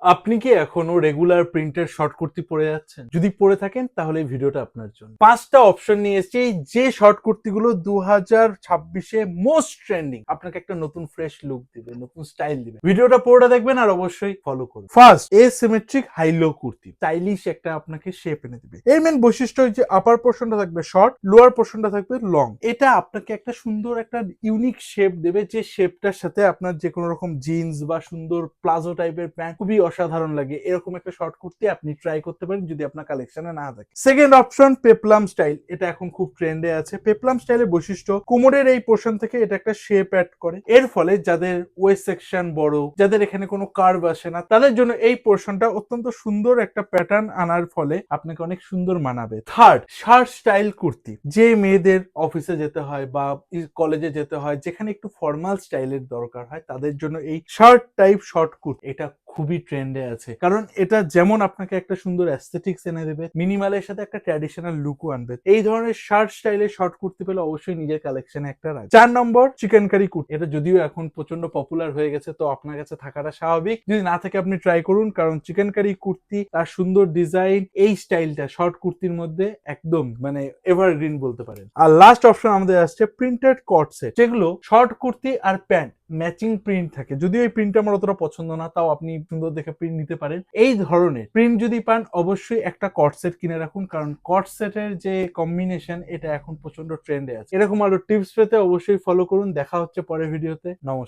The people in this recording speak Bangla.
আপনি কি এখনো রেগুলার প্রিন্টের শর্ট কুর্তি পরে যাচ্ছেন? যদি পরে থাকেন তাহলে এই ভিডিওটা আপনার জন্য। 5টা অপশন নিয়ে এসেছি যে শর্ট কুর্তিগুলো 2026 মোস্ট ট্রেন্ডিং। আপনাকে একটা নতুন ফ্রেশ লুক দিবে, নতুন স্টাইল দিবে। ভিডিওটা পুরোটা দেখবেন আর অবশ্যই ফলো করুন। First, asymmetric high low kurti. Stylish একটা আপনাকে শেপ এনে দিবে। এর মেন বৈশিষ্ট্য হচ্ছে আপার পোর্শনটা থাকবে শর্ট, লোয়ার পোর্শনটা থাকবে লং। এটা আপনাকে একটা সুন্দর একটা ইউনিক শেপ দেবে, যে শেপটার সাথে আপনার যে কোনো রকম জিন্স বা সুন্দর প্লাজো টাইপের প্যান্ট খুবই অসাধারণ লাগে। এরকম একটা শর্ট কুর্তি আপনি ট্রাই করতে পারেন যদি আপনার কালেকশনে না থাকে। Second option, peplum style. এটা এখন খুব ট্রেন্ডে আছে। পেপলাম স্টাইলের বৈশিষ্ট্য, কোমরের এই পোর্শন থেকে এটা একটা শেপ অ্যাড করে। এর ফলে যাদের ওয়েস্ট সেকশন বড়, যাদের এখানে কোনো কার্ভ আসে না, তাদের জন্য এই পোর্শনটা অত্যন্ত সুন্দর একটা প্যাটার্ন আনার ফলে আপনাকে অনেক সুন্দর মানাবে। Third, shirt style kurti. যে মেয়েদের অফিসে যেতে হয় বা কলেজে যেতে হয়, যেখানে একটু ফর্মাল স্টাইলের দরকার হয়, তাদের জন্য এই শার্ট টাইপ শর্ট কুর্তি এটা খুবই ট্রেন্ডে আছে। কারণ এটা যেমন আপনাকে একটা সুন্দর অ্যাস্থেটিক্স এনে দেবে, মিনিমালের সাথে একটা ট্র্যাডিশনাল লুকও আনবে। এই ধরনের শার্ট স্টাইলের শর্ট কুর্তি পেলে অবশ্যই নিজের কালেকশনে একটা রাখ। 4 নম্বর, চিকেন কারি কুর্তি। এটা যদিও এখন প্রচন্ড পপুলার হয়ে গেছে, তো আপনার কাছে থাকাটা স্বাভাবিক। যদি না থাকে আপনি ট্রাই করুন, কারণ চিকেন কারি কুর্তি, তার সুন্দর ডিজাইন, এই স্টাইলটা শর্ট কুর্তির মধ্যে একদম মানে এভারগ্রিন বলতে পারেন। আর লাস্ট অপশন আমাদের আসছে প্রিন্টেড কট সেট, যেগুলো শর্ট কুর্তি আর প্যান্ট ম্যাচিং প্রিন্ট থাকে। যদিও এই প্রিন্ট আমার অতটা পছন্দ না, তাও আপনি সুন্দর দেখে প্রিন্ট নিতে পারেন। এই ধরনের প্রিন্ট যদি পান, অবশ্যই একটা কট সেট কিনে রাখুন, কারণ কট সেটের যে কম্বিনেশন এটা এখন প্রচন্ড ট্রেন্ডে আছে। এরকম আরো টিপস পেতে অবশ্যই ফলো করুন। দেখা হচ্ছে পরের ভিডিওতে। নমস্কার।